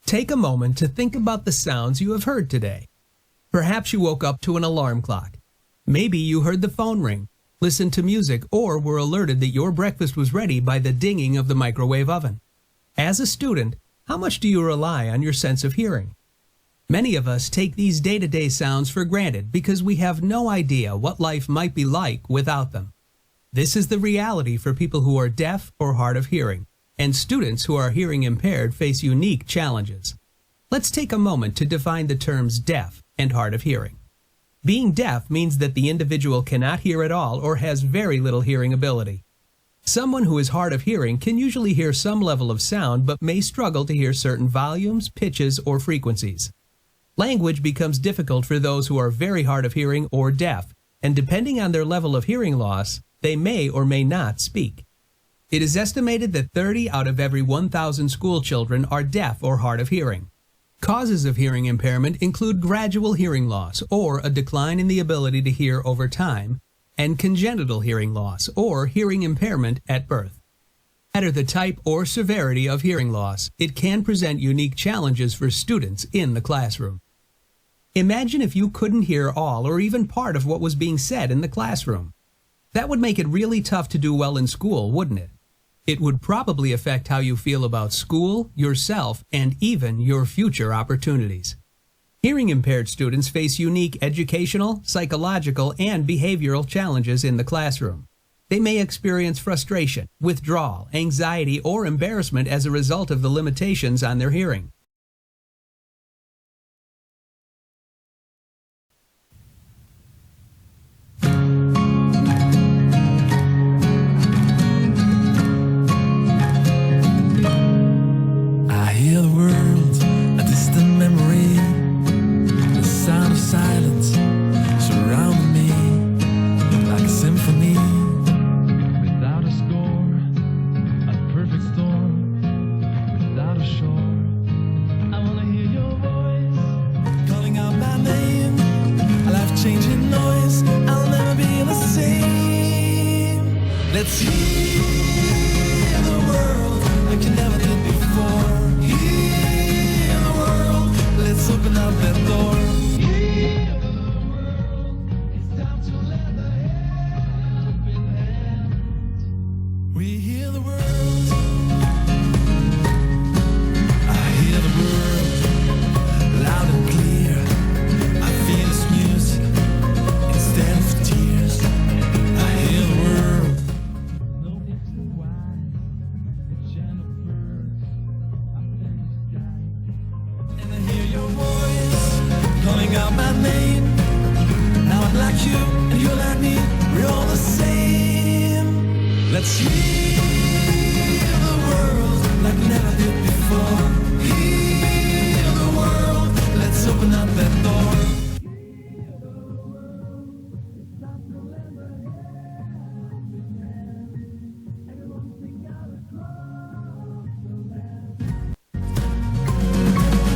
Take a moment to think about the sounds you have heard today. Perhaps you woke up to an alarm clock. Maybe you heard the phone ring, listened to music, or were alerted that your breakfast was ready by the dinging of the microwave oven. As a student, how much do you rely on your sense of hearing? Many of us take these day-to-day sounds for granted because we have no idea what life might be like without them. This is the reality for people who are deaf or hard of hearing, and students who are hearing impaired face unique challenges. Let's take a moment to define the terms deaf and hard of hearing. Being deaf means that the individual cannot hear at all or has very little hearing ability. Someone who is hard of hearing can usually hear some level of sound but may struggle to hear certain volumes, pitches, or frequencies. Language becomes difficult for those who are very hard of hearing or deaf, and depending on their level of hearing loss, they may or may not speak. It is estimated that 30 out of every 1,000 school children are deaf or hard of hearing. Causes of hearing impairment include gradual hearing loss, or a decline in the ability to hear over time, and congenital hearing loss, or hearing impairment at birth. No matter the type or severity of hearing loss, it can present unique challenges for students in the classroom. Imagine if you couldn't hear all or even part of what was being said in the classroom. That would make it really tough to do well in school, wouldn't it? It would probably affect how you feel about school, yourself, and even your future opportunities. Hearing impaired students face unique educational, psychological, and behavioral challenges in the classroom. They may experience frustration, withdrawal, anxiety, or embarrassment as a result of the limitations on their hearing. Let's hear the world like you never did before. Hear the world, let's open up that door. Hear the world, it's time to lend a helping hand. We hear the world, I hear the world, loud and clear. I feel its music instead of tears. I hear the world. Calling out my name. Now I'm like you, and you're like me. We're all the same. Let's hear the world like never did before. Hear the world. Let's open up that door.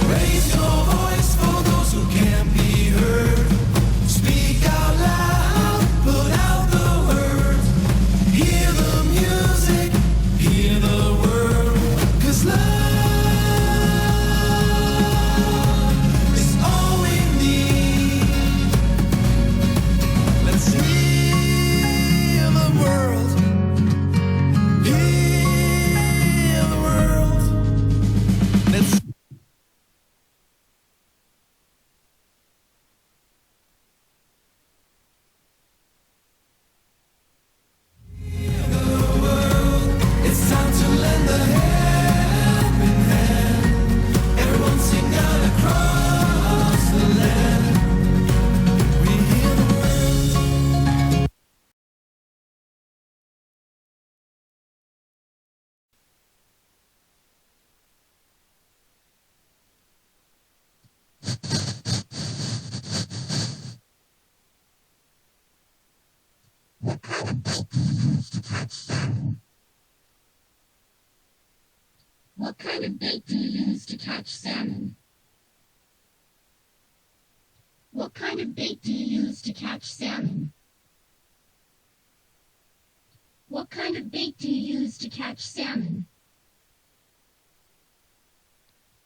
Raise your voice for those who can't be heard. Speak out loud, put out the word. Hear the music, hear the word. 'Cause love is all we need. Let's hear the world. Hear the world. Let's It's time to lend a helping hand. Everyone sing out across the land. We hear the world. What kind of bait do you use to catch salmon? What kind of bait do you use to catch salmon? What kind of bait do you use to catch salmon?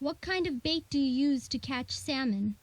What kind of bait do you use to catch salmon?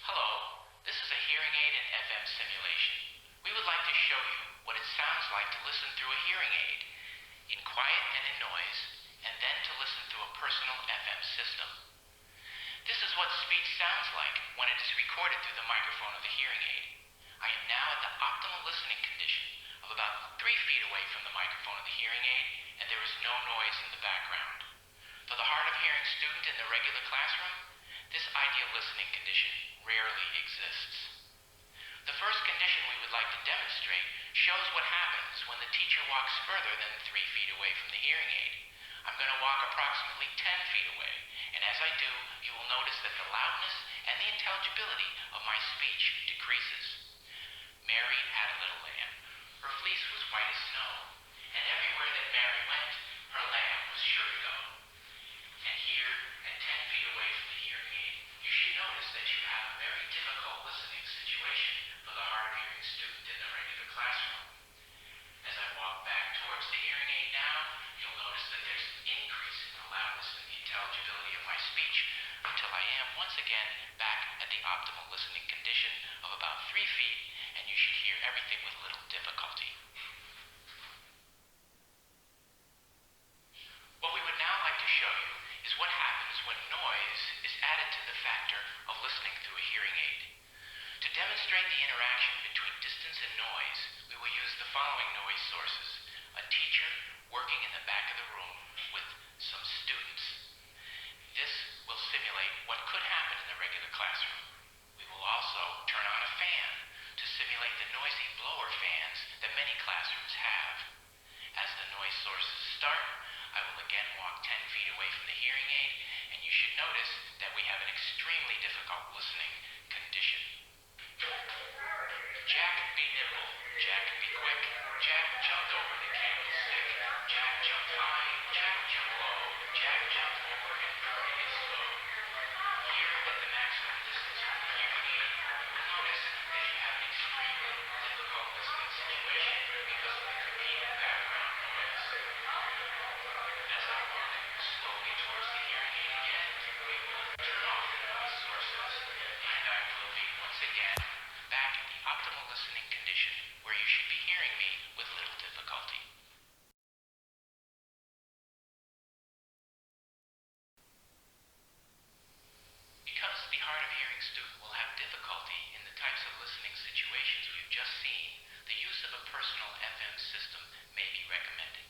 Hello, this is a hearing aid and FM simulation. We would like to show you what it sounds like to listen through a hearing aid, in quiet and in noise, and then to listen through a personal FM system. This is what speech sounds like when it is recorded through the microphone of the hearing aid. I am now at the optimal listening condition of about 3 feet away from the microphone of the hearing aid, and there is no noise in the background. For the hard of hearing student in the regular classroom, this ideal listening condition rarely exists. The first condition we would like to demonstrate shows what happens when the teacher walks further than 3 feet away from the hearing aid. I'm going to walk approximately 10 feet away, and as I do, you will notice that the loudness and the intelligibility of my speech decreases. Mary had a little lamb. Her fleece was white as snow, and everywhere that Mary went, her lamb was sure to go. And here, at 10 feet away from the hearing aid, you should notice that you have a very difficult listening situation for the hard of hearing student in the regular classroom. As I walk back towards the hearing aid now, you'll notice that there's an increase in the loudness and the intelligibility of my speech until I am once again back at the optimal listening condition of about 3 feet, and you should hear everything with little difficulty. What we would now like to show you is what happens when noise is added to the factor of listening through a hearing aid. To demonstrate the interaction between distance and noise, we will use the following noise sources: a teacher working in the back of the room with some students. This will simulate what could happen in the regular classroom. We will also turn on a fan to simulate the noisy blower fans that many classrooms have. As the noise sources start, I will again walk 10 feet away from the hearing aid, and you should notice that we have an extremely difficult listening condition. Jack be nimble, Jack be quick, Jack jumped over the candlestick, Jack jumped high, Jack jumped low, Jack jumped over and very slow. Here at the maximum distance from the hearing aid, you will notice that you have an extremely difficult listening situation because of the repeated background noise. As I walk slowly towards the hearing aid again, we will turn off the noise sources, and I will be once again back at the optimal listening condition where you should be hearing me with little difficulty. Because the hard of hearing student will have difficulty in the types of listening situations we've just seen, the use of a personal FM system may be recommended.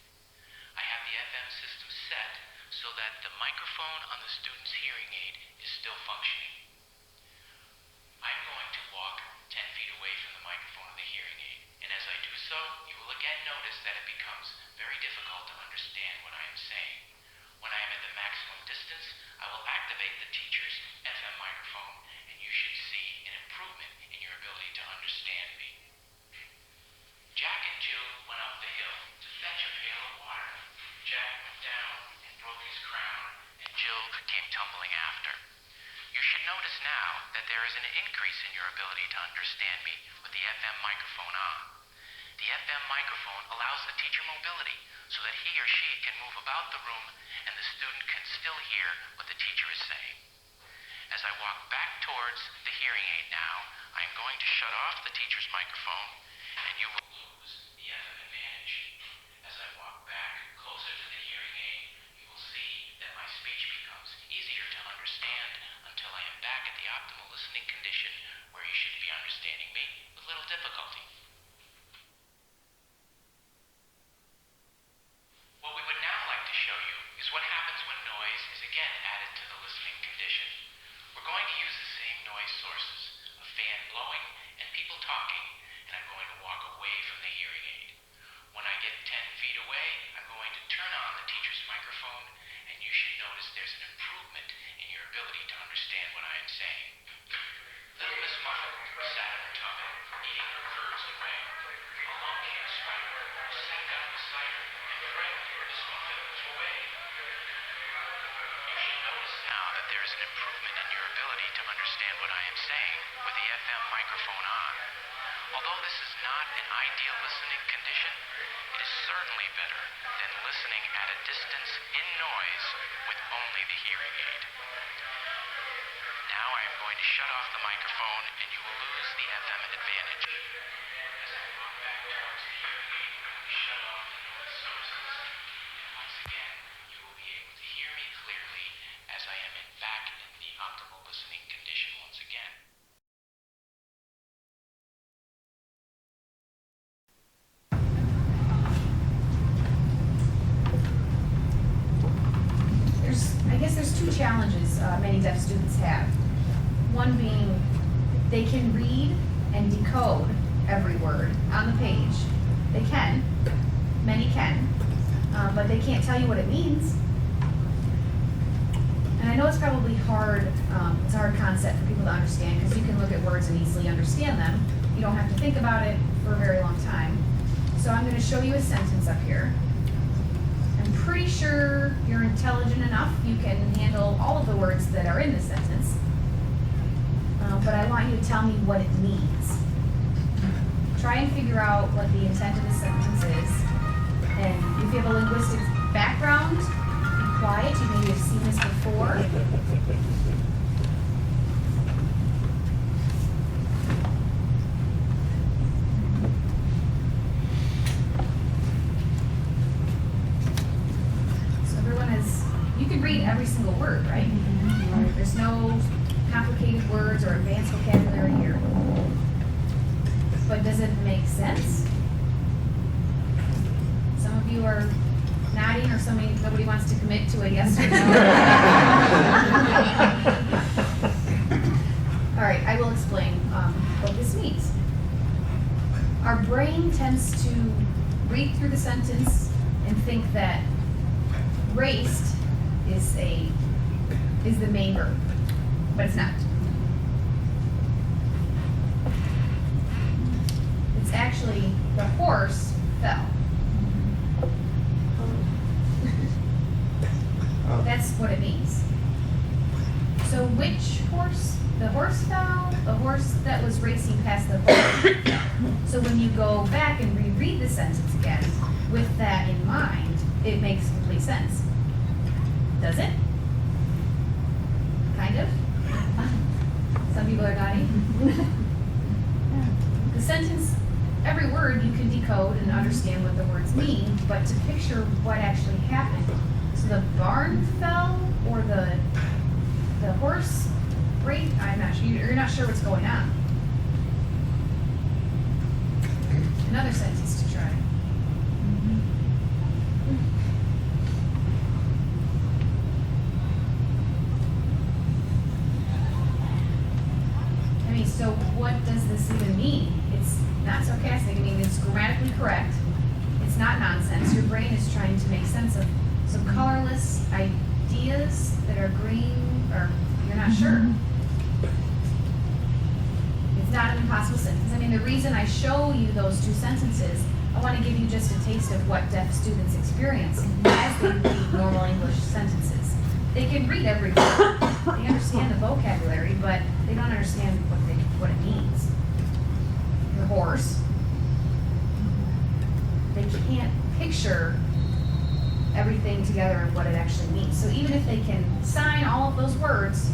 I have the FM system set so that the microphone on the student's hearing aid is still functioning. I'm going to walk 10 feet away from the microphone of the hearing aid, and as I do so, you will again notice that it becomes very difficult to understand what I am saying. When I am at the maximum distance, I will activate the teacher's FM microphone, and you should see an improvement in your ability to understand me. Jack and Jill went up the hill to fetch a pail of water. Jack went down and broke his crown, and Jill came tumbling after. You should notice now that there is an increase in your ability to understand me with the FM microphone on. The FM microphone allows the teacher mobility so that he or she can move about the room and the student can still hear what the teacher is saying. As I walk back towards the hearing aid now, I am going to shut off the teacher's microphone and you will lose the FM advantage. As I walk back closer to the hearing aid, you will see that my speech becomes easier to understand until I am back at the optimal listening condition where you should be understanding me with little difficulty. What we would now like to show you is what happens when noise is again added to the listening condition. We're going to use the same noise sources, a fan blowing and people talking, and I'm going to walk away from the hearing aid. When I get 10 feet away, I'm going to turn on the teacher's microphone, and you should notice there's an improvement in your ability to understand what I am saying. Little Miss Muffet sat in her tub, eating her curds and whey. Along came Spider, who sat down beside her and frightened Miss Muffet away. You should notice now that there is an improvement in your ability to understand what I am saying with the FM microphone on. Although this is not an ideal listening condition, it is certainly better than listening at a distance in noise with only the hearing aid. Now I am going to shut off the microphone and you will lose the FM advantage. As I walk back towards the hearing aid, we shut off the noise sources. And once again, you will be able to hear me clearly as I am back in the optimal listening condition once again. There's two challenges many deaf students have. One being they can read and decode every word on the page. They can, many can, but they can't tell you what it means. And I know it's probably hard, it's a hard concept for people to understand because you can look at words and easily understand them. You don't have to think about it for a very long time. So I'm going to show you a sentence up here. I'm pretty sure you're intelligent enough, you can handle all of the words that are in this sentence, but I want you to tell me what it means. Try and figure out what the intent of the sentence is, and if you have a linguistic background, be quiet, you maybe have seen this before. Read every single word, right? There's no complicated words or advanced vocabulary here. But does it make sense? Some of you are nodding, or nobody wants to commit to a yes or no. All right, I will explain what this means. Our brain tends to read through the sentence and think that raced is the main verb, but it's not. It's actually the horse fell. That's what it means. So which horse? The horse fell? The horse that was racing past the horse fell. So when you go back and reread the sentence again with that in mind, it makes complete sense. Does it? Kind of. Some people are nodding. The sentence, every word you can decode and understand what the words mean, but to picture what actually happened. So the barn fell, or the horse break, I'm not sure. You're not sure what's going on. Another sentence to try. So what does this even mean? It's not sarcastic. I mean, it's grammatically correct. It's not nonsense. Your brain is trying to make sense of some colorless ideas that are green, or you're not sure. It's not an impossible sentence. I mean, the reason I show you those two sentences, I want to give you just a taste of what deaf students experience as they read normal English sentences. They can read every word. They understand the vocabulary, but they don't understand what it means. The horse can't picture everything together and what it actually means. So even if they can sign all of those words,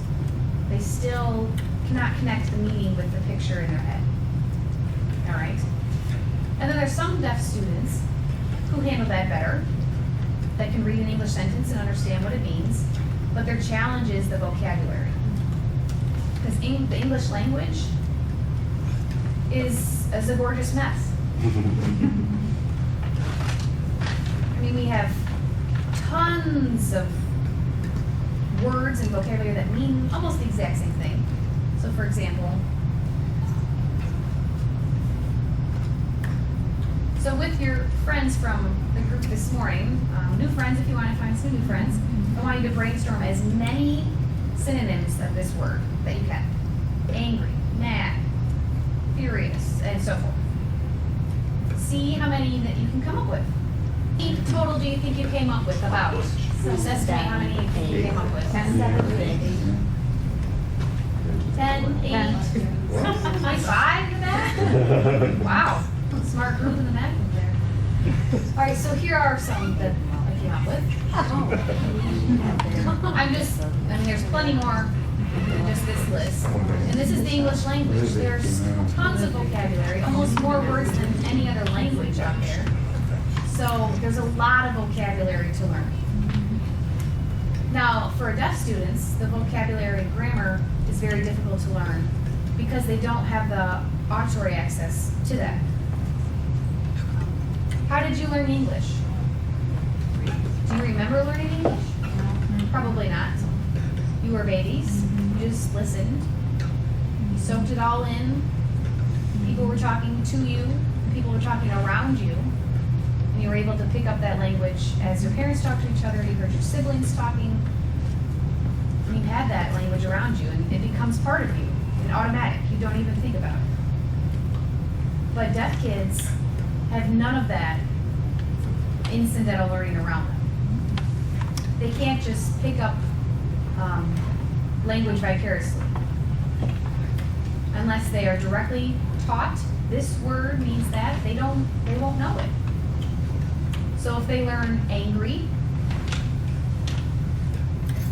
they still cannot connect the meaning with the picture in their head. All right? And then there's some deaf students who handle that better, that can read an English sentence and understand what it means, but their challenge is the vocabulary. Because the English language is a gorgeous mess. I mean, we have tons of words and vocabulary that mean almost the exact same thing. So for example, so with your friends from the group this morning, new friends, if you want to find some new friends, I want you to brainstorm as many synonyms of this word that you can. Angry, mad, furious, and so forth. See how many that you can come up with. How many total do you think you came up with about? So estimate how many you think you came up with. 10, 8. High five to that? Wow. Smart group in the back there. All right, so here are some that I came up with. I mean, there's plenty more than just this list. And this is the English language. There's tons of vocabulary, almost more words than any other language out there. So there's a lot of vocabulary to learn. Now, for deaf students, the vocabulary and grammar is very difficult to learn because they don't have the auditory access to that. How did you learn English? Do you remember learning English? Probably not. You were babies. You just listened. You soaked it all in. People were talking to you. People were talking around you. And you were able to pick up that language as your parents talked to each other. You heard your siblings talking. And you had that language around you. And it becomes part of you. And automatic. You don't even think about it. But deaf kids have none of that incidental learning around them. They can't just pick up language vicariously unless they are directly taught this word means that. They won't know it. So if they learn angry,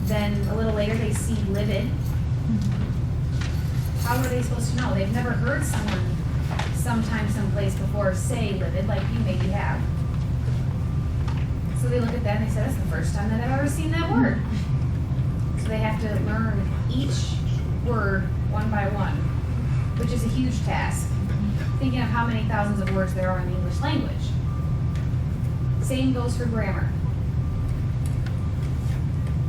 then a little later they see livid. How are they supposed to know? They've never heard someone sometime, someplace before say livid, like you maybe have. So they look at that and they say, that's the first time that I've ever seen that word. So they have to learn each word one by one, which is a huge task. Thinking of how many thousands of words there are in the English language. Same goes for grammar.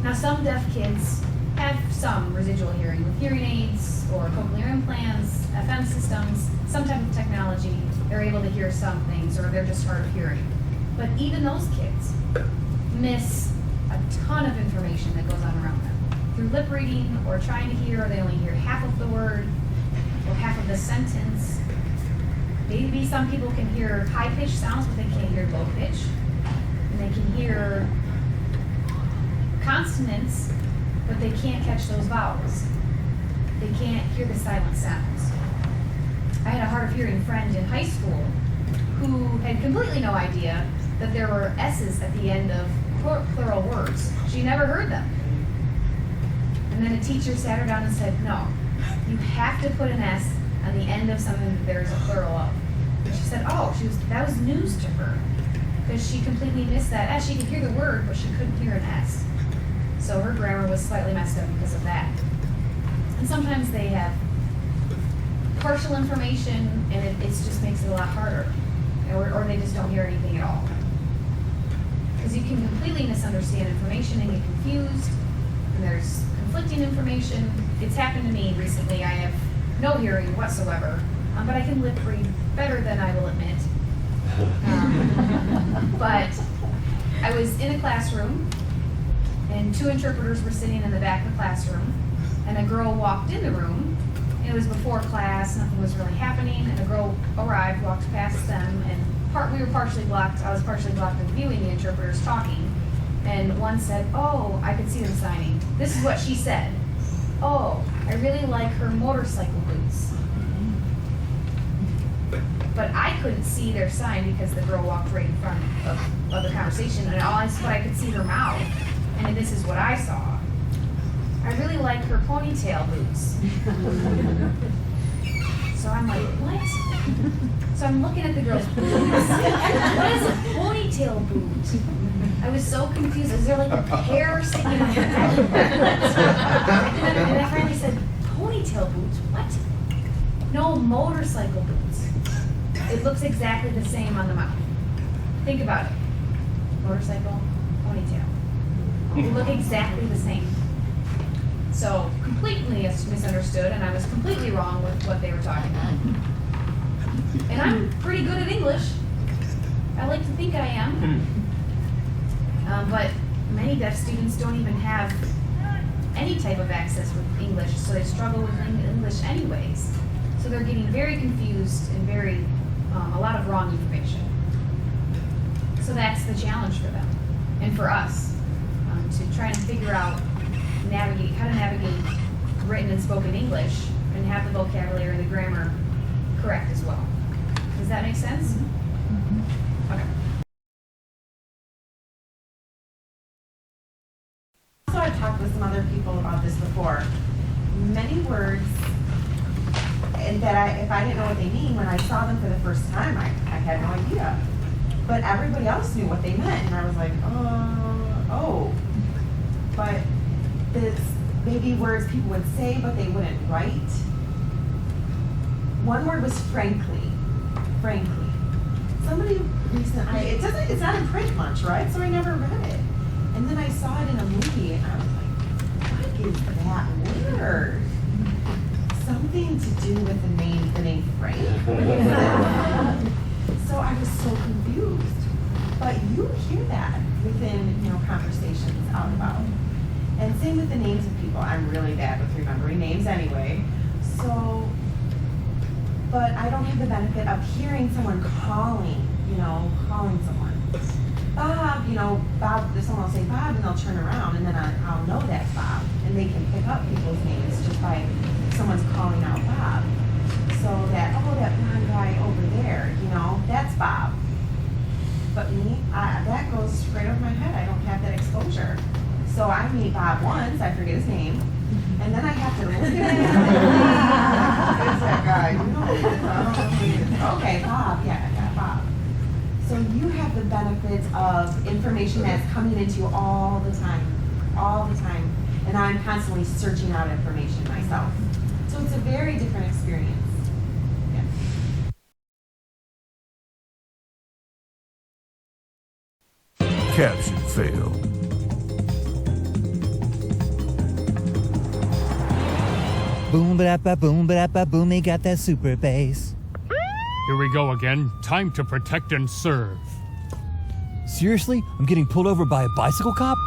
Now some deaf kids have some residual hearing with hearing aids or cochlear implants, FM systems, some type of technology. They're able to hear some things or they're just hard of hearing. But even those kids miss a ton of information that goes on around them. Through lip reading or trying to hear, they only hear half of the word or half of the sentence. Maybe some people can hear high-pitched sounds, but they can't hear low-pitch. And they can hear consonants, but they can't catch those vowels. They can't hear the silent sounds. I had a hard of hearing friend in high school who had completely no idea that there were S's at the end of plural words. She never heard them. And then a teacher sat her down and said, no, you have to put an S on the end of something that there is a plural of. And she said, oh, that was news to her because she completely missed that S. She could hear the word, but she couldn't hear an S. So her grammar was slightly messed up because of that. And sometimes they have partial information and it just makes it a lot harder. Or they just don't hear anything at all. Because you can completely misunderstand information and get confused, and there's conflicting information. It's happened to me recently. I have no hearing whatsoever, but I can lip read better than I will admit. But I was in a classroom, and 2 interpreters were sitting in the back of the classroom, and a girl walked in the room. It was before class, nothing was really happening, and a girl arrived, walked past them, and we were partially blocked. I was partially blocked in viewing the interpreters talking. And one said, oh, I could see them signing. This is what she said. Oh, I really like her motorcycle boots. but I couldn't see their sign because the girl walked right in front of the conversation, and but I could see her mouth, and this is what I saw. I really like her ponytail boots. So I'm like, what? So I'm looking at the girl's boots. What is a ponytail boot? I was so confused. Is there like a hair sticking out her head? And I finally said, ponytail boots? What? No, motorcycle boots. It looks exactly the same on the mouth. Think about it. Motorcycle, ponytail. They look exactly the same. So completely misunderstood, and I was completely wrong with what they were talking about. And I'm pretty good at English. I like to think I am. But many deaf students don't even have any type of access with English, so they struggle with English anyways. So they're getting very confused and a lot of wrong information. So that's the challenge for them and for us, to try and figure out how to navigate written and spoken English and have the vocabulary and the grammar correct as well. Does that make sense? Mm-hmm. Okay. So I've talked with some other people about this before. Many words, and that if I didn't know what they mean when I saw them for the first time, I had no idea. But everybody else knew what they meant, and I was like, oh. But this maybe words people would say, but they wouldn't write. One word was frankly. Frankly. Somebody recently, it's not in print much, right? So I never read it. And then I saw it in a movie, and I was like, what is that word? Something to do with the name Frank. So I was so confused. But you hear that within, conversations out and about. And same with the names of people. I'm really bad with remembering names anyway. So, but I don't have the benefit of hearing someone calling someone. Bob, Bob, someone will say Bob, and they'll turn around, and then I'll know that's Bob. And they can pick up people's names just by someone's calling out Bob. So that blonde guy over there, that's Bob. But me, that goes straight over my head. I don't have that exposure. So I meet Bob once, I forget his name, and then I have to look at him. It's that guy, okay, Bob, yeah, Bob. So you have the benefits of information that's coming into you all the time. And I'm constantly searching out information myself. So it's a very different experience. Yeah. Caption failed. Boom ba da boom ba da boom, he got that super bass. Here we go again. Time to protect and serve. Seriously? I'm getting pulled over by a bicycle cop?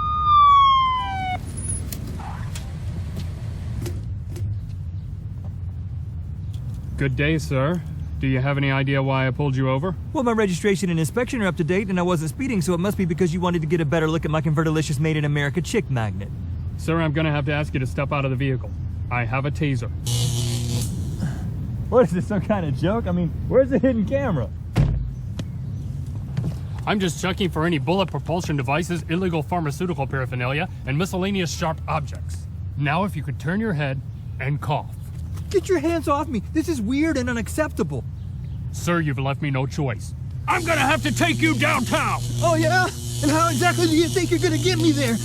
Good day, sir. Do you have any idea why I pulled you over? Well, my registration and inspection are up to date, and I wasn't speeding, so it must be because you wanted to get a better look at my Convertilicious Made in America chick magnet. Sir, I'm gonna have to ask you to step out of the vehicle. I have a taser. What is this, some kind of joke? I mean, where's the hidden camera? I'm just checking for any bullet propulsion devices, illegal pharmaceutical paraphernalia, and miscellaneous sharp objects. Now if you could turn your head and cough. Get your hands off me. This is weird and unacceptable. Sir, you've left me no choice. I'm gonna have to take you downtown! Oh, yeah? And how exactly do you think you're gonna get me there?